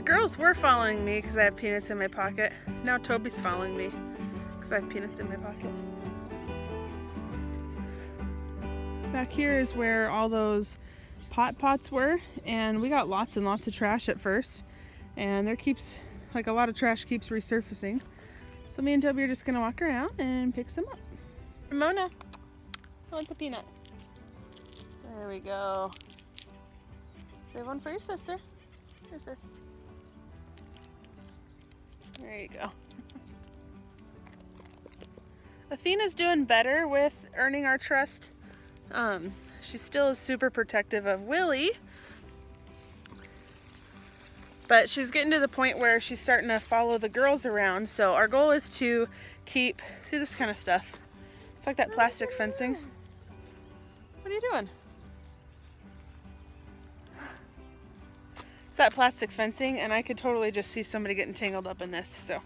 girls were following me because I have peanuts in my pocket. Now Toby's following me because I have peanuts in my pocket. Back here is where all those pots were, and we got lots and lots of trash at first, and there keeps, like, a lot of trash keeps resurfacing. So me and Toby are just gonna walk around and pick some up. Ramona, I want the peanut. There we go. Save one for your sister. Here's this. There you go. Athena's doing better with earning our trust. She still is super protective of Willie, but she's getting to the point where she's starting to follow the girls around. So our goal is to keep, see this kind of stuff. It's like that plastic fencing. What are you doing? It's that plastic fencing, and I could totally just see somebody getting tangled up in this. So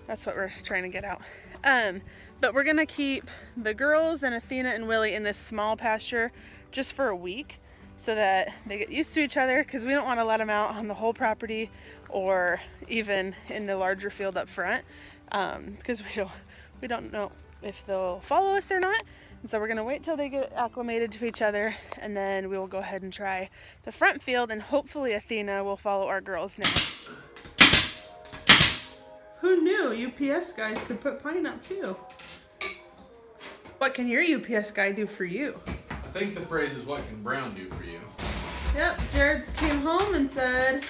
that's what we're trying to get out. But we're gonna keep the girls and Athena and Willie in this small pasture just for a week so that they get used to each other, because we don't want to let them out on the whole property or even in the larger field up front, because we don't know if they'll follow us or not. And so we're gonna wait till they get acclimated to each other, and then we will go ahead and try the front field, and hopefully Athena will follow our girls now. Who knew UPS guys could put pine up too? What can your UPS guy do for you? I think the phrase is, what can Brown do for you? Yep, Jarrod came home and said,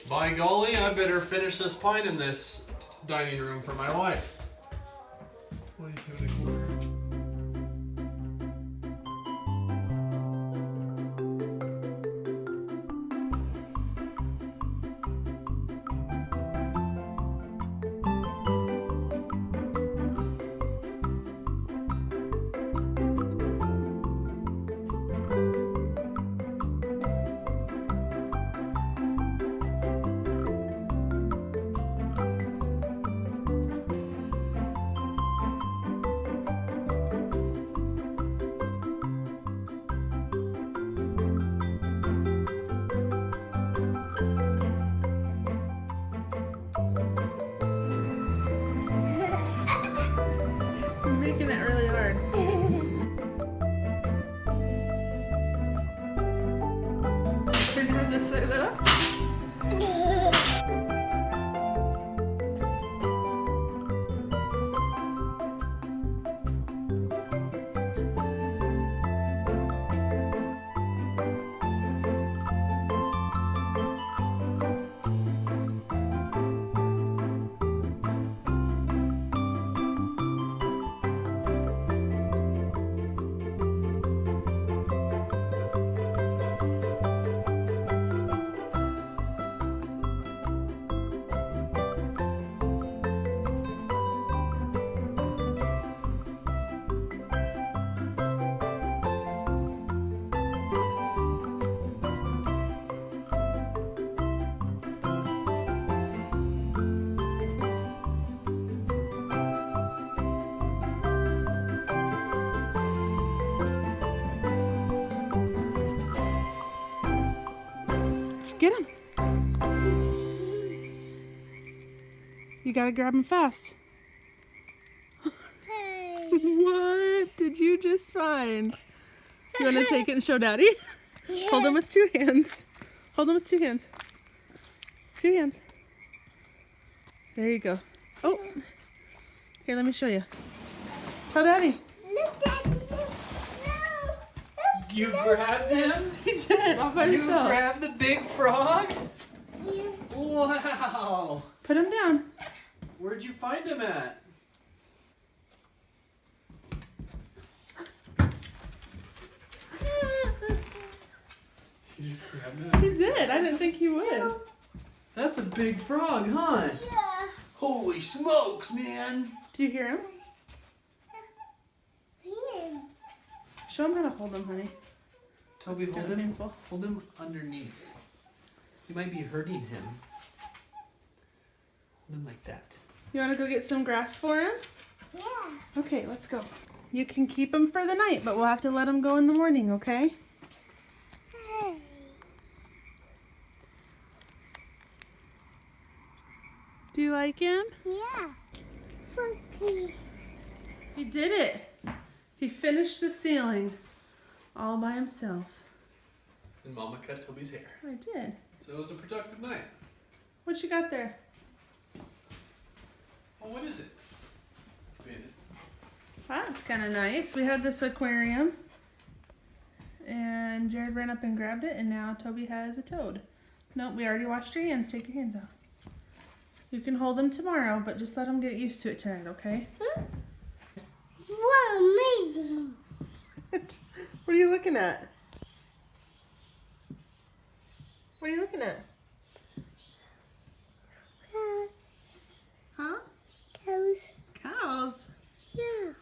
by golly, I better finish this pine in this dining room for my wife. 22 and a quarter. making it really hard. Can you do it this way, though? Get him. You gotta grab him fast. Hey. What did you just find? You wanna take it and show Daddy? Yeah. Hold him with two hands. Hold him with two hands. Two hands. There you go. Oh. Here, let me show you. Tell Daddy. Look, Daddy, look. No. Look, You look. grabbed him? He did, all by You himself. grabbed the big frog? Yeah. Wow. Put him down. Where'd you find him at? You just grabbed He him? did. I didn't think he would. That's a big frog, huh? Yeah. Holy smokes, man. Do you hear him? Here. Show him how to hold him, honey. Toby, It's kinda painful. hold him underneath. You might be hurting him. Hold him like that. You want to go get some grass for him? Yeah. Okay, let's go. You can keep him for the night, but we'll have to let him go in the morning, okay? Hey. Do you like him? Yeah. Funky. He did it. He finished the ceiling all by himself. And Mama cut Toby's hair. I did. So it was a productive night. What you got there? Oh, what is it? That's kind of nice. We had this aquarium, and Jarrod ran up and grabbed it, and now Toby has a toad. Nope, we already washed your hands. Take your hands off. You can hold them tomorrow, but just let him get used to it tonight, okay? Huh? Wow, amazing. What are you looking at? What are you looking at? Cows. Huh? Cows. Cows. Yeah.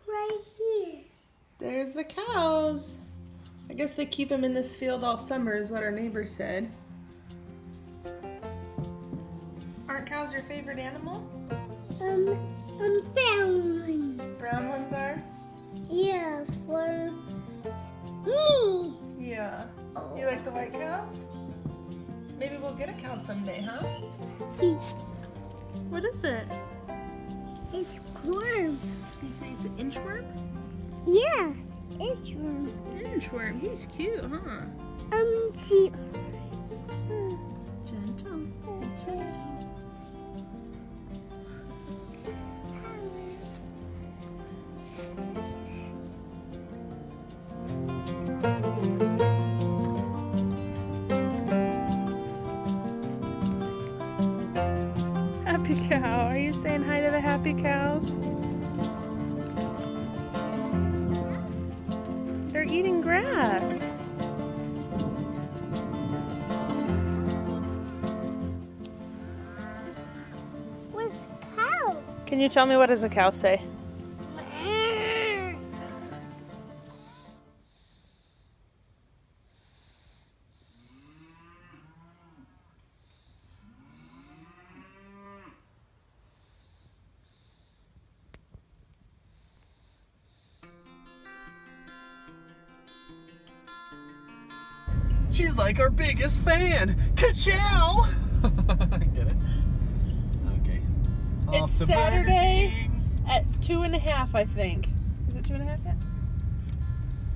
Right here. There's the cows. I guess they keep them in this field all summer is what our neighbor said. Aren't cows your favorite animal? Brown one. Brown ones are? Yeah, for me. Yeah. You like the white cows? Maybe we'll get a cow someday, huh? What is it? It's worm. You say it's an inchworm? Yeah, it's worm. Inchworm. He's cute, huh? See. Gentle. Happy cow. Are you saying hi to the happy cows? They're eating grass. What's cow? Can you tell me what does a cow say? She's like our biggest fan. Ka-chow! Get it? Okay. Off It's to Burger Saturday King. at 2:30, I think. Is it 2:30 yet?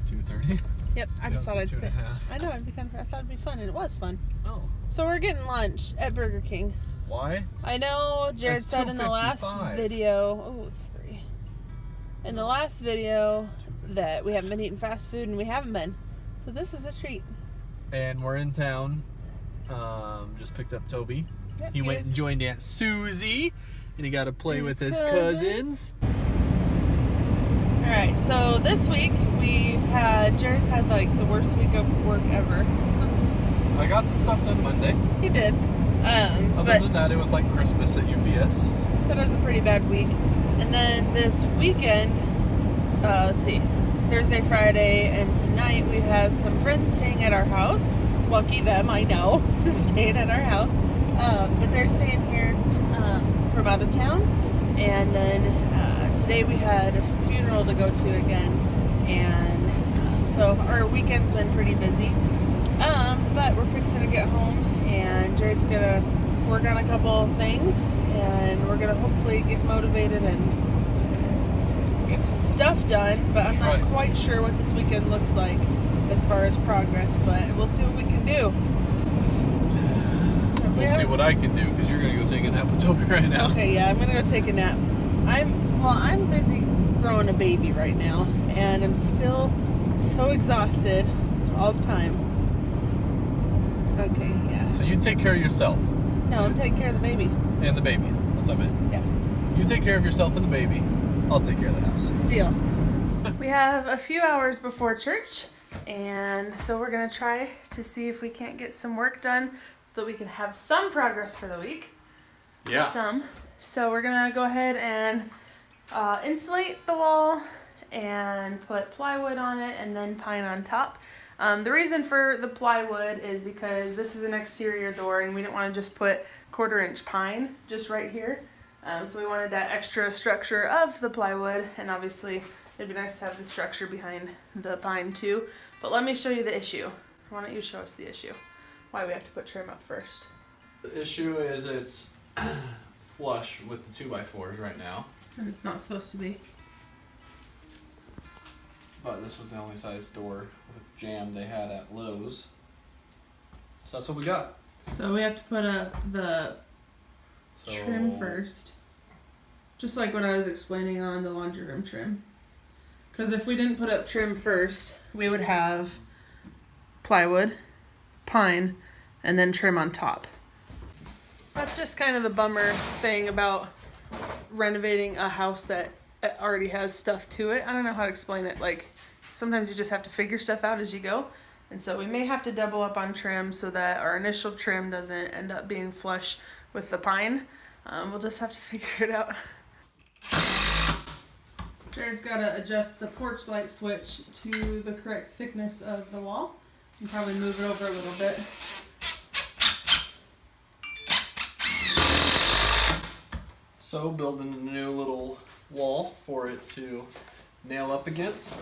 2:30. Yep, I just Yeah, thought I'd it's say. 2:30. I know, I thought it'd be fun, and it was fun. Oh. So we're getting lunch at Burger King. Why? I know Jarrod It's said in the last 2:55. video, oh, it's 3. In the last video that we haven't been eating fast food, and we haven't been. So this is a treat. And we're in town. Just picked up Toby. Yep, He went is. and joined Aunt Susie, and he got to play His with his cousins. cousins. All right, so this week Jarrod's had like the worst week of work ever. I got some stuff done Monday. He did. Other But than that, it was like Christmas at UPS. so it was a pretty bad week. And then this weekend, let's see, Thursday, Friday, and tonight we have some friends staying at our house. Lucky them, I know, staying at our house. But they're staying here from out of town. And then today we had a funeral to go to again. And so our weekend's been pretty busy. But we're fixing to get home, and Jarrod's gonna work on a couple of things, and we're gonna hopefully get motivated and get some stuff done. But I'm not Right. quite sure what this weekend looks like as far as progress, but we'll see what we can do. We'll see what I can do, because you're going to go take a nap with Toby right now. Okay, yeah, I'm gonna go take a nap. I'm busy growing a baby right now, and I'm still so exhausted all the time. Okay, yeah. So you take care of yourself No, I'm taking care of the baby. and the baby. That's what I meant. Yeah. You take care of yourself and the baby. I'll take care of the house. Deal. We have a few hours before church, and so we're gonna try to see if we can't get some work done so that we can have some progress for the week. Yeah. Some. So we're gonna go ahead and insulate the wall and put plywood on it and then pine on top. The reason for the plywood is because this is an exterior door and we didn't want to just put 1/4-inch pine just right here. So we wanted that extra structure of the plywood, and obviously it'd be nice to have the structure behind the pine too. But let me show you the issue. Why don't you show us the issue? Why we have to put trim up first. The issue is it's flush with the 2x4s right now. And it's not supposed to be. But this was the only size door with jam they had at Lowe's. So that's what we got. So we have to put up the So trim first. Just like what I was explaining on the laundry room trim. Because if we didn't put up trim first, we would have plywood, pine, and then trim on top. That's just kind of the bummer thing about renovating a house that already has stuff to it. I don't know how to explain it. Like, sometimes you just have to figure stuff out as you go. And so we may have to double up on trim so that our initial trim doesn't end up being flush with the pine. We'll just have to figure it out. Jared's got to adjust the porch light switch to the correct thickness of the wall and probably move it over a little bit. So building a new little wall for it to nail up against.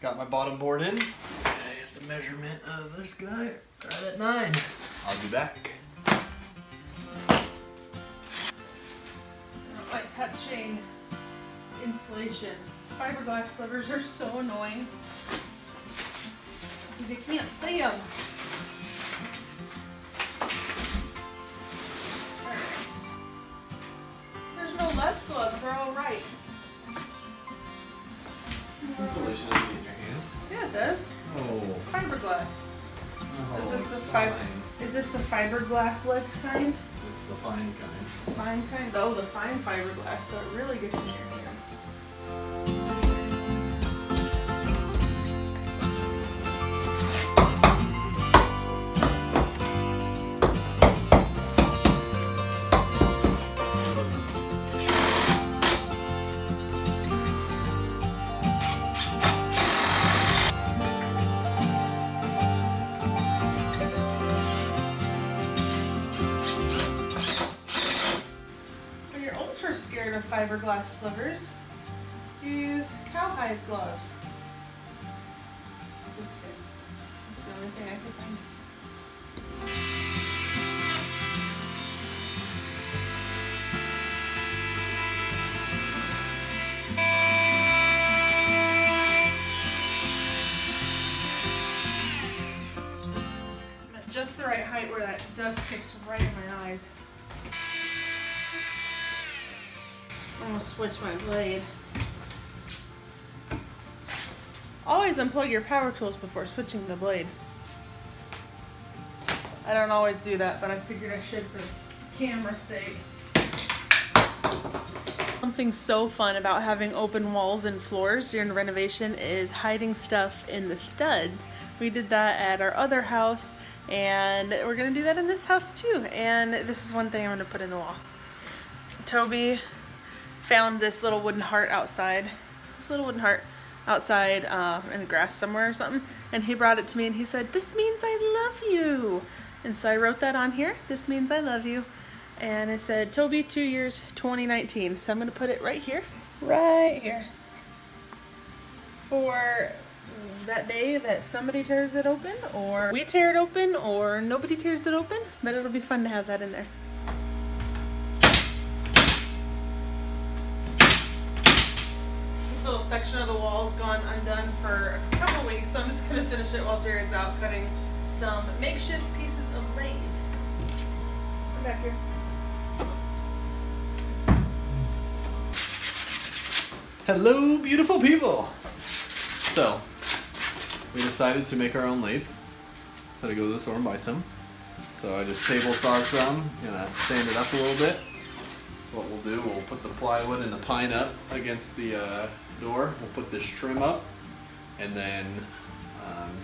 Got my bottom board in. I have the measurement of this guy right at 9. I'll be back. I don't like touching insulation. Fiberglass slivers are so annoying because you can't see them. Alright. There's no left gloves, they're all right. Insulation doesn't get in your hands. Yeah, it does. Oh. It's fiberglass. Oh, Is this the it's fiber? fine. Is this the fiberglass-less kind? It's the fine kind. Fine kind. Oh, the fine fiberglass, so it really gets in your hand. When you're ultra scared of fiberglass slivers, you use cowhide gloves. Just kidding. That's the only thing I could find. I'm at just the right height where that dust kicks right in my eyes. I'm gonna switch my blade. Always unplug your power tools before switching the blade. I don't always do that, but I figured I should for camera's sake. Something so fun about having open walls and floors during renovation is hiding stuff in the studs. We did that at our other house, and we're gonna do that in this house too. And this is one thing I'm gonna put in the wall. Toby found this little wooden heart outside. This little wooden heart outside in the grass somewhere or something. And he brought it to me and he said, "This means I love you." And so I wrote that on here. This means I love you. And it said, Toby, 2 years, 2019. So I'm going to put it right here. Right here. For that day that somebody tears it open, or we tear it open, or nobody tears it open. But it'll be fun to have that in there. This little section of the wall's gone undone for a couple weeks, so I'm just gonna finish it while Jared's out cutting some makeshift pieces of lathe. Come back here. Hello, beautiful people! So, we decided to make our own lathe. So to go to the store and buy some. So I just table saw some, gonna sand it up a little bit. What we'll do, we'll put the plywood and the pine up against the door. We'll put this trim up, and then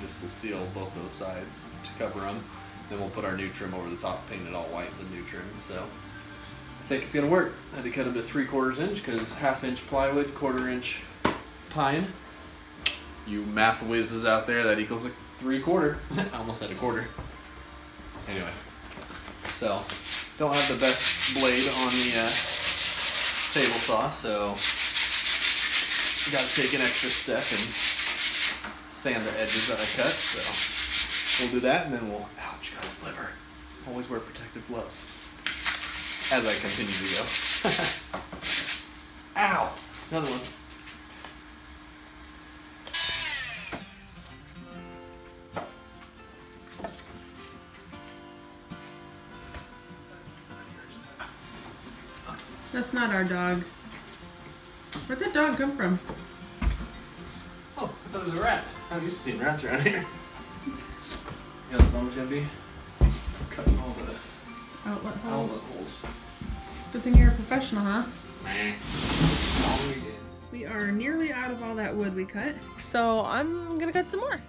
just to seal both those sides to cover them. Then we'll put our new trim over the top, paint it all white, the new trim. So I think it's gonna work. I had to cut them to 3/4 inch because 1/2 inch plywood, 1/4 inch pine. You math whizzes out there, that equals a 3/4. I almost had a quarter. Anyway, so don't have the best blade on the table saw, so got to take an extra step and sand the edges that I cut. So we'll do that, and then we'll. Ouch! Got his liver. Always wear protective gloves. As I continue to go. Ow! Another one. That's not our dog. Where'd that dog come from? Oh, I thought it was a rat. I'm used to seeing rats around here. Yeah, the thumb's gonna be cutting all the Outlet outlet holes. holes. Good thing you're a professional, huh? Meh. All we did. We are nearly out of all that wood we cut, so I'm gonna cut some more.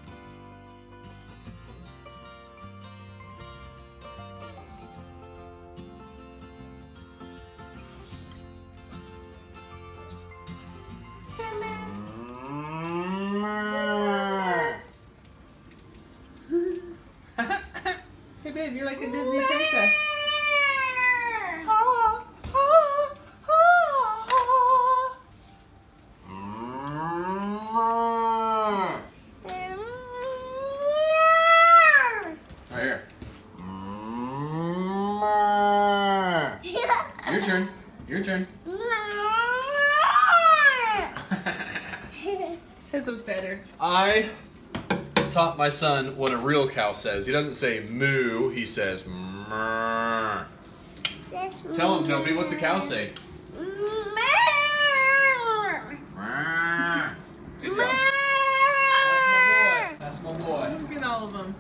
Hey babe, you're like a Disney princess. Right here. Your turn. Your turn. His was better. I taught my son what a real cow says. He doesn't say moo, he says mrrr. Tell him, Toby, what's a cow say? Mrrr. Good job. That's my boy. Look at all of them.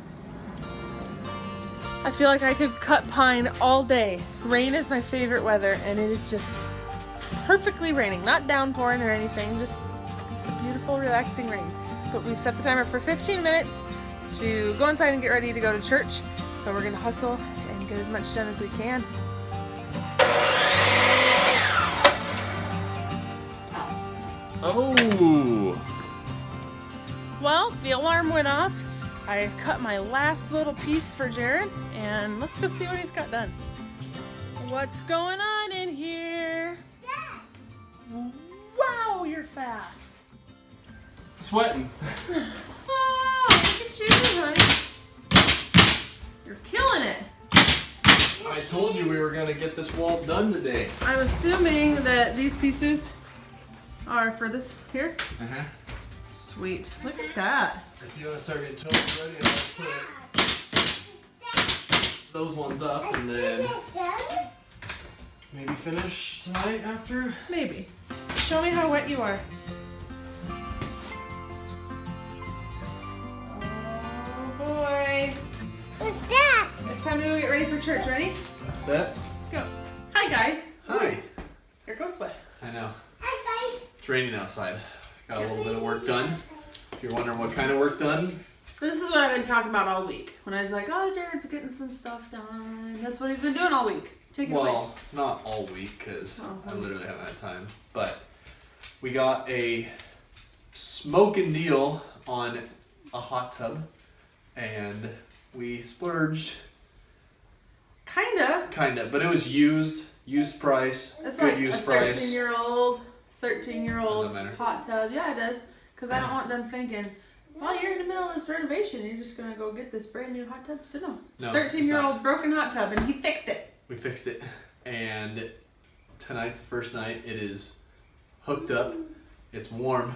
I feel like I could cut pine all day. Rain is my favorite weather, and it is just perfectly raining. Not downpouring or anything, just beautiful, relaxing rain. But we set the timer for 15 minutes to go inside and get ready to go to church. So we're gonna hustle and get as much done as we can. Oh. Well, the alarm went off. I cut my last little piece for Jarrod, and let's go see what he's got done. What's going on in here? Wow, you're fast. Sweating. Oh, look at you, honey. You're killing it. I told you we were going to get this wall done today. I'm assuming that these pieces are for this here. Uh-huh. Sweet. Look at that. If you want to start getting toast ready, I'll put those ones up and then maybe finish tonight after. Maybe. Show me how wet you are. Oh boy. What's that? It's time to go get ready for church. Ready? Set. Go. Hi guys. Hi. Your coat's wet. I know. Hi guys. It's raining outside. Got a little bit of work done. If you're wondering what kind of work done, This is what I've been talking about all week. When I was like, oh, Jarrod's getting some stuff done. That's what he's been doing all week. Take it away. well, not all week because Oh, I literally haven't had time. But we got a smoking deal on a hot tub, and we splurged. Kinda. But it was used price, It's good like used a price. 13-year-old Doesn't matter. hot tub. Yeah, it does. Because I don't want them thinking, well, you're in the middle of this renovation and you're just going to go get this brand new hot tub. So no. No, 13-year-old broken hot tub, and he fixed it. We fixed it, and tonight's the first night. It is hooked up. It's warm,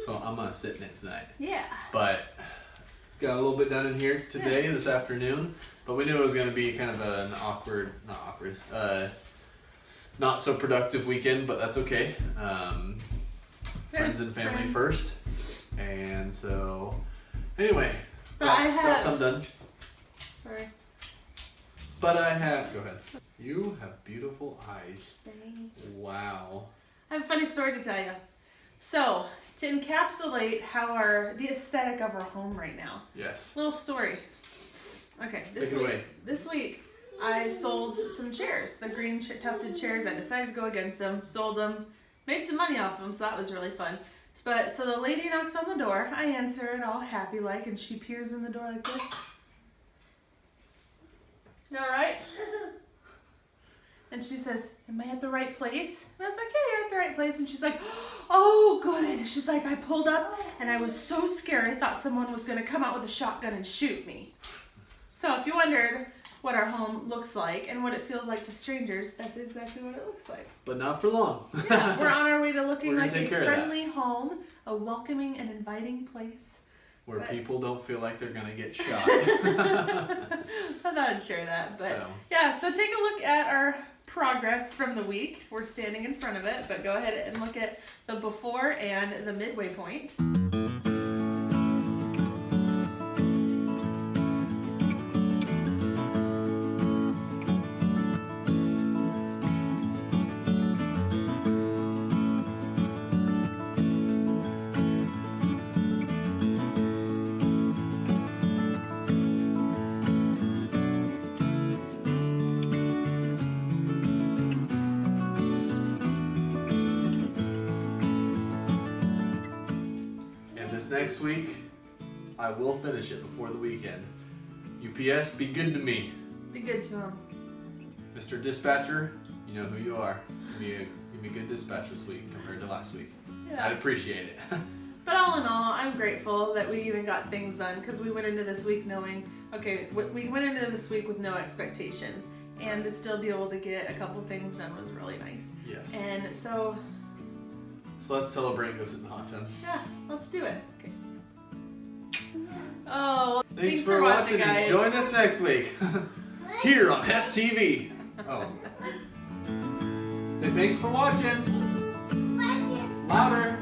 so I'm gonna sit in it tonight. Yeah. But got a little bit done in here today, this afternoon. But we knew it was gonna be kind of an not so productive weekend. But that's okay. Friends and family friends. first, and so anyway, But got some done. Sorry. But I have. Go ahead. You have beautiful eyes. Thanks. Wow. I have a funny story to tell you. So, to encapsulate the aesthetic of our home right now. Yes. Little story. Okay, Take it away. This week I sold some chairs, the green tufted chairs. I decided to go against them, sold them, made some money off them, so that was really fun. But so the lady knocks on the door. I answer it all happy like, and she peers in the door like this. You all right? And she says, am I at the right place? And I was like, yeah, you're at the right place. And she's like, oh, good. She's like, I pulled up and I was so scared. I thought someone was going to come out with a shotgun and shoot me. So if you wondered what our home looks like and what it feels like to strangers, that's exactly what it looks like. But not for long. Yeah, we're on our way to looking We're gonna like a take care of that. friendly home, a welcoming and inviting place. Where But- people don't feel like they're gonna get shot. I thought I'd share that. But So. yeah, so take a look at our progress from the week. We're standing in front of it, but go ahead and look at the before and the midway point. And this next week, I will finish it before the weekend. UPS, be good to me. Be good to them. Mr. Dispatcher, you know who you are. Give me a good dispatch this week compared to last week. I'd Yeah. appreciate it. But all in all, I'm grateful that we even got things done because we went into this week knowing, okay, we went into this week with no expectations, and to still be able to get a couple things done was really nice. Yes. And so, So let's celebrate and go sit in the hot tub. yeah, let's do it. Okay. Oh, well, Thanks for watching guys. and join us next week here on Hess TV. Oh. Say thanks for watching. Louder.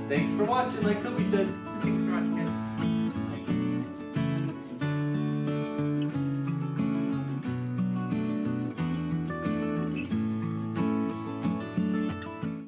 Thanks for watching, like Toby said. Thanks for watching, guys.